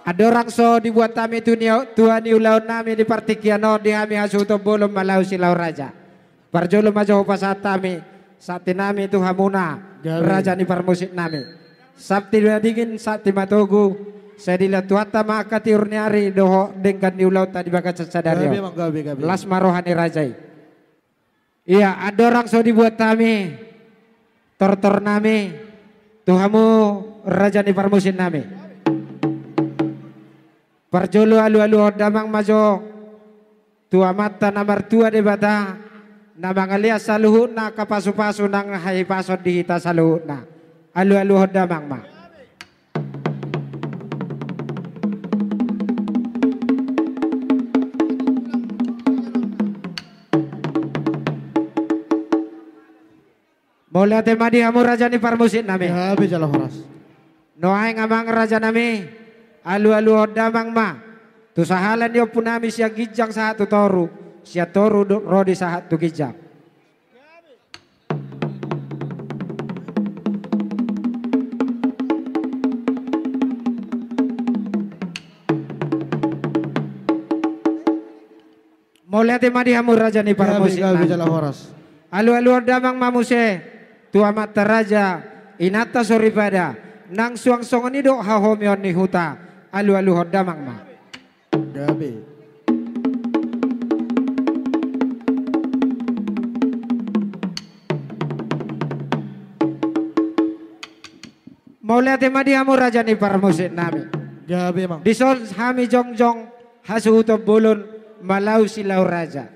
Ada orang so dibuat kami Tuhan ulau nami di partikiano di kami asuto bolom malau silau raja. Parjolo majo pasat kami saat nami itu hamuna raja ni parmusik nami. Sabti dingin saat matogu saya dilihat tuata maka tiurniari doho dengan di ulau tadi bakat sadario. Las marohani rajai. Iya ada orang so dibuat kami tortor nami Tuhamu raja ni parmusik nami. Parjolo alu-alu damang majo tua mata nomor tua de bata namang alias saluhut na kapasu-pasu nang hai pasod di hita saluhut na alu-alu damang ma Mola tema di hamu raja ni parmusit nami Habis jalan horas noai ngamang raja nami alu-alu damang ma tu sahalan yo punami siya gijang sa tu toru siya toru rodi sa tu gijang Mulai tema di hamur raja ni para musik alu-alu damang mamuse tu amat raja inata soribada nang suang songon ni do hahomion ni huta alu-alu hodamang ma. Gabi. Mulai tema di hamu raja ni para musik nami. Gabi mang. Disol hami jongjong hasuto bulun malau silau raja.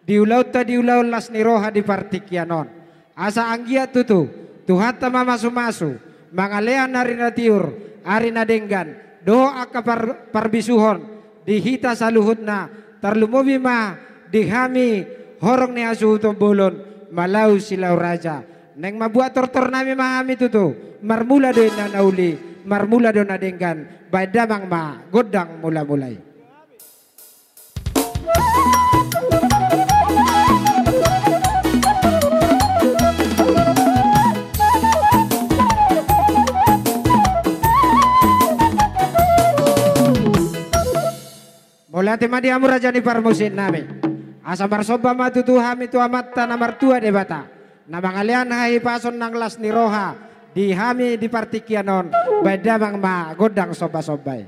Diulau las ni roha di partikianon. Asa anggia tutu tuhata mamasu-masu mangalean narina tiur arina denggan. Doa ka parbisuhon dihita saluhutna tarlumobi ma dihami horong ni asuto bolon malau silau raja neng mabuat tortor nami mahami tutu marmula do na nauli marmula do na denggan baidamang ma godang mula-mulai Mulai tema di amur raja ni parmusin nami. Asa marsoba matutu hami tu amatta namar tua de bata. Namang alian hai pason nang las ni roha di hami di partikianon baidamang ma godang soba-sobai.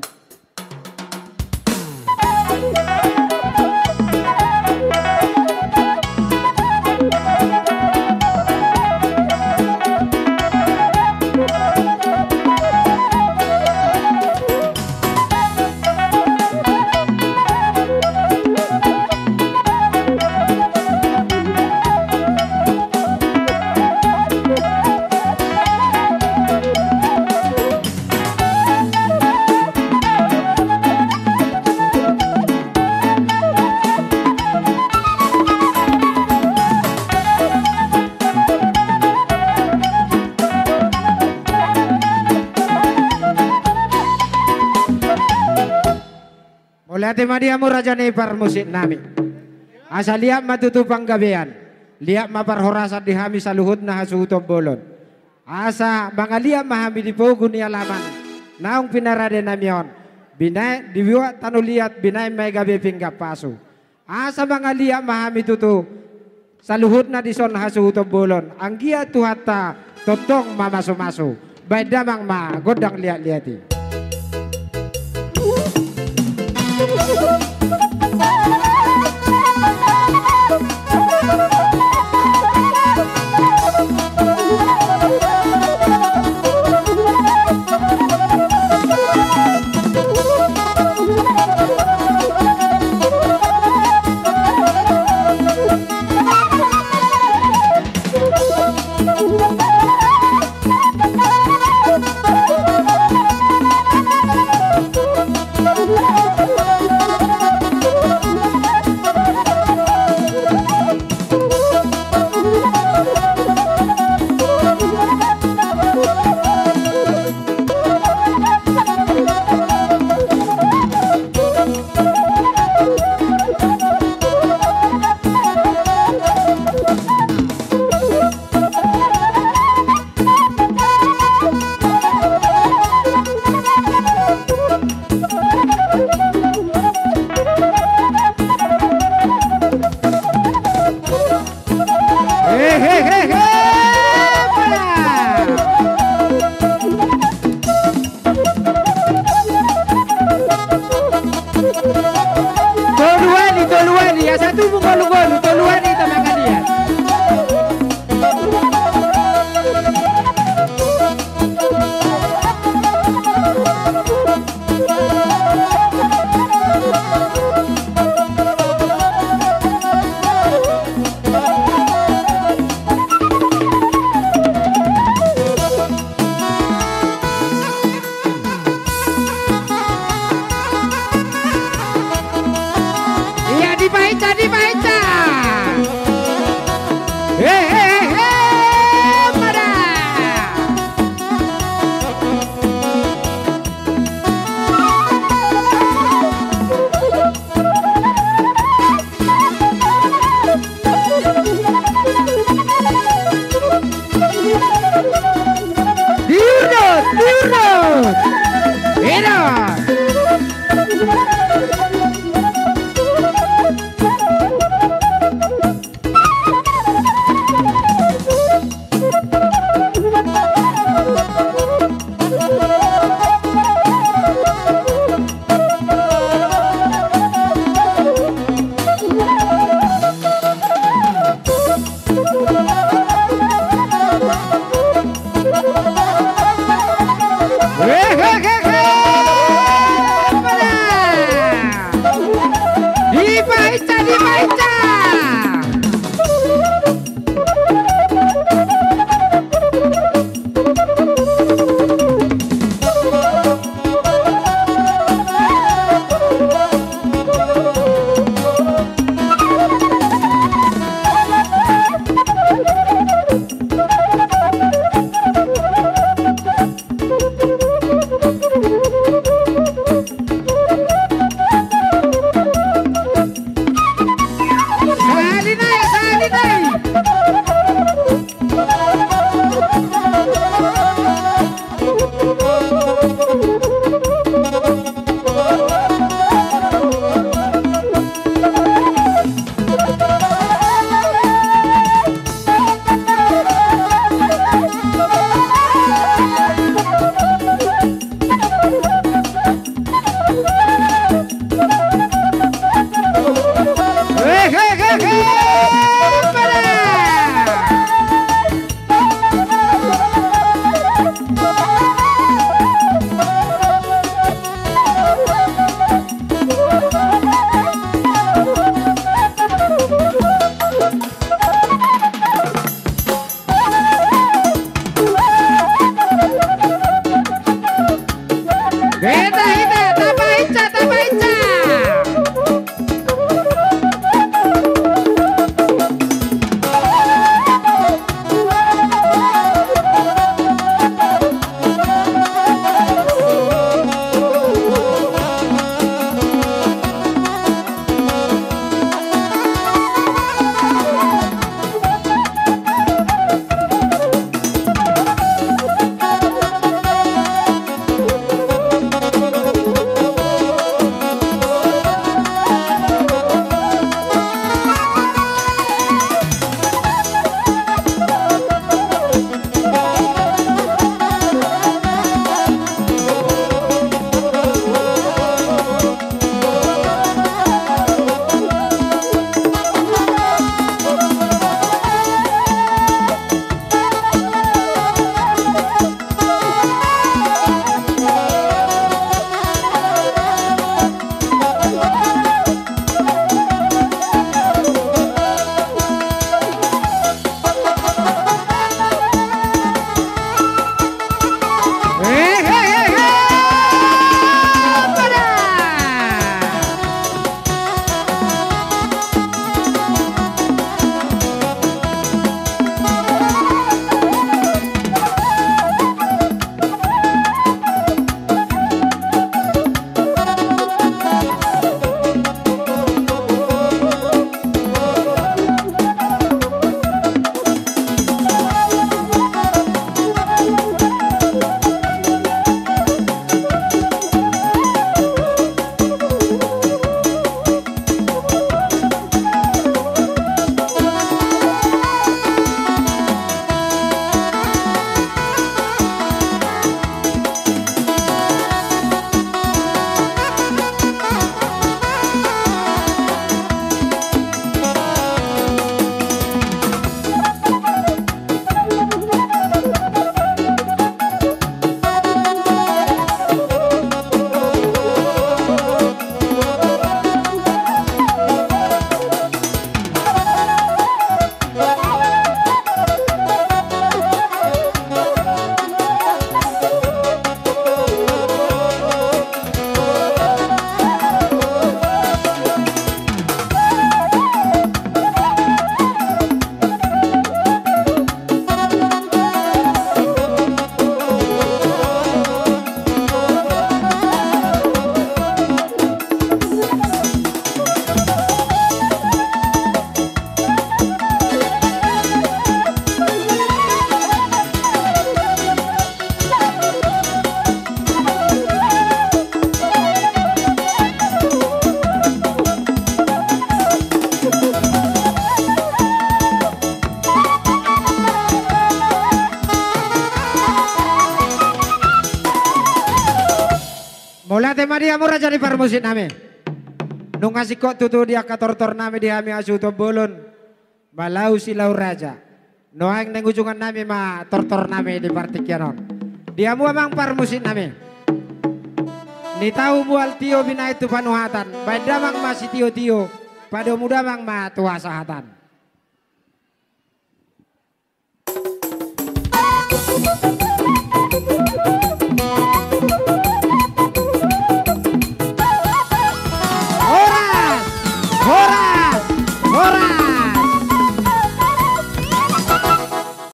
Mulai tema dia raja ni parmusik nami. Asa liap matutu panggabean. Liap maparhorasat di hami saluhut na hasuhutom bolon. Asa mangaliap mahami di pogun ni alaman. Naung pinarade namion. Binay diwiwa tanuliat binay may gabi pinggap pasu. Asa mangaliap mahami tutu. Saluhut na di son hasuhutom bolon. Anggia tuhata totong mamasu-masu. Baidamang ma godang liat-liati. tu golu-golu toluan ita makalian. Dibaca. Pada. Diurut. Enak. Dibaca. dia murah jadi permusit nami. Nung ngasih kok tutu dia kator-tor nami di hami asu to bolon. Malau silau raja. Noang neng ujungan nami ma tor-tor nami di partikianon. Dia mua mang permusit nami. Ni tahu bual tio bina itu panuhatan. Badamang masih tio-tio. Pada muda mang ma tua sahatan.